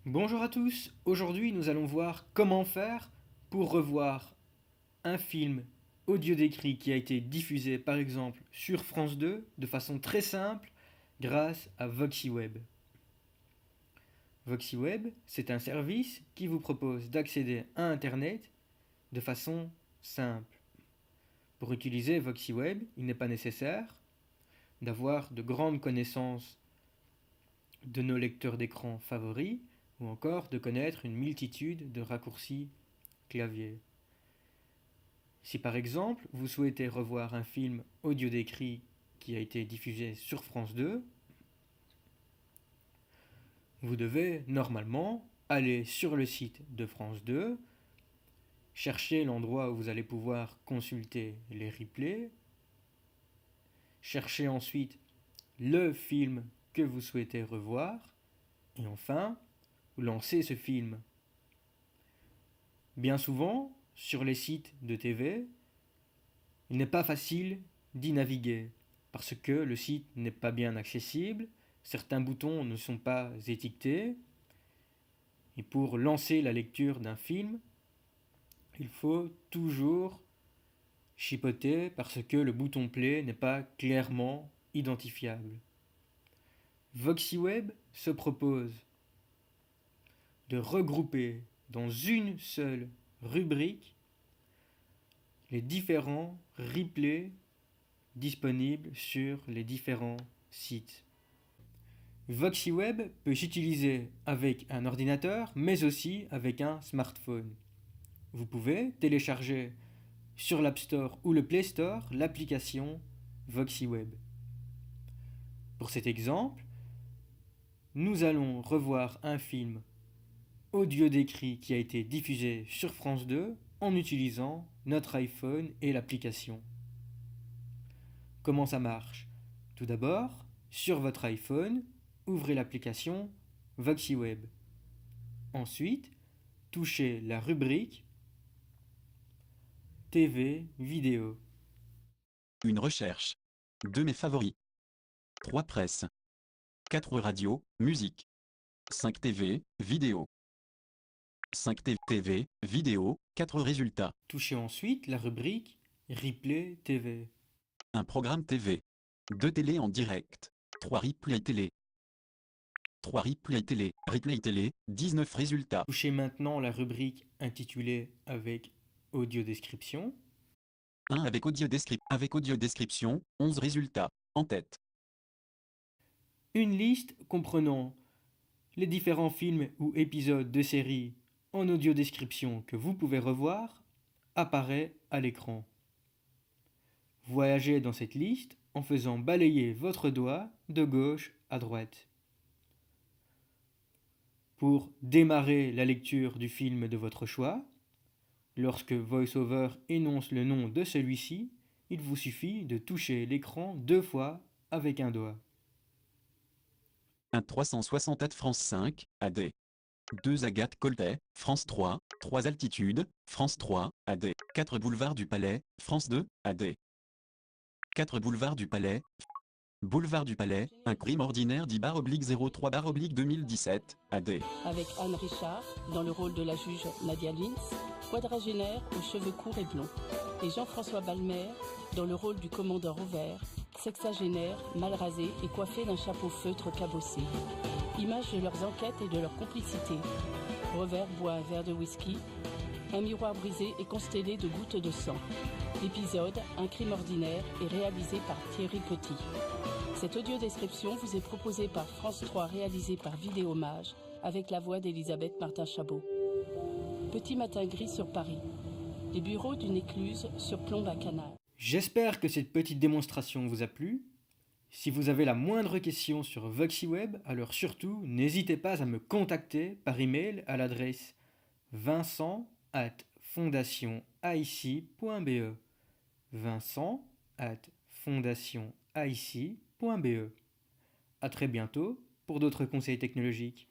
Bonjour à tous, aujourd'hui nous allons voir comment faire pour revoir un film audio décrit qui a été diffusé par exemple sur France 2 de façon très simple grâce à VoxyWeb. VoxyWeb, c'est un service qui vous propose d'accéder à Internet de façon simple. Pour utiliser VoxyWeb, il n'est pas nécessaire d'avoir de grandes connaissances de nos lecteurs d'écran favoris ou encore de connaître une multitude de raccourcis clavier. Si par exemple vous souhaitez revoir un film audio décrit qui a été diffusé sur France 2, vous devez normalement aller sur le site de France 2, chercher l'endroit où vous allez pouvoir consulter les replays, chercher ensuite le film que vous souhaitez revoir, et enfin, vous lancez ce film. Bien souvent, sur les sites de TV, il n'est pas facile d'y naviguer parce que le site n'est pas bien accessible, certains boutons ne sont pas étiquetés, et pour lancer la lecture d'un film, il faut toujours chipoter parce que le bouton play n'est pas clairement identifiable. VoxyWeb se propose de regrouper dans une seule rubrique les différents replays disponibles sur les différents sites. VoxyWeb peut s'utiliser avec un ordinateur, mais aussi avec un smartphone. Vous pouvez télécharger sur l'App Store ou le Play Store l'application VoxyWeb. Pour cet exemple, nous allons revoir un film audio décrit qui a été diffusé sur France 2 en utilisant notre iPhone et l'application. Comment ça marche? Tout d'abord, sur votre iPhone, ouvrez l'application VoxyWeb. Ensuite, touchez la rubrique TV vidéo. Une recherche. 2 mes favoris. 3 presse. 4 radio, musique. 5 TV, vidéo. 5 TV, vidéo, 4 résultats. Touchez ensuite la rubrique Replay TV. Un programme TV. 2 télé en direct. 3 replay télé. 3 replay télé, 19 résultats. Touchez maintenant la rubrique intitulée avec audio description. 1 avec audio description, 11 résultats. En tête. Une liste comprenant les différents films ou épisodes de séries en audio description que vous pouvez revoir apparaît à l'écran. Voyagez dans cette liste en faisant balayer votre doigt de gauche à droite. Pour démarrer la lecture du film de votre choix, lorsque VoiceOver énonce le nom de celui-ci, il vous suffit de toucher l'écran 2 fois avec un doigt. Un 360 AD France 5, AD. 2 Agathe Coltet, France 3, 3 Altitude, France 3, AD. 4 Boulevard du Palais, France 2, AD. 4 Boulevard du Palais. Boulevard du Palais, un crime ordinaire 10/03/2017, AD. Avec Anne Richard, dans le rôle de la juge Nadia Lins, quadragénaire aux cheveux courts et blonds, et Jean-François Balmer, dans le rôle du commandeur Auvert, sexagénaire, mal rasé et coiffé d'un chapeau feutre cabossé. Images de leurs enquêtes et de leur complicité. Revers boit un verre de whisky, un miroir brisé et constellé de gouttes de sang. L'épisode, un crime ordinaire, est réalisé par Thierry Petit. Cette audio-description vous est proposée par France 3, réalisée par Vidéomage, avec la voix d'Elisabeth Martin-Chabot. Petit matin gris sur Paris. Les bureaux d'une écluse surplombent un canal. J'espère que cette petite démonstration vous a plu. Si vous avez la moindre question sur VoxyWeb, alors surtout n'hésitez pas à me contacter par email à l'adresse vincent@fondationaic.be. vincent@fondationaic.be. À très bientôt pour d'autres conseils technologiques.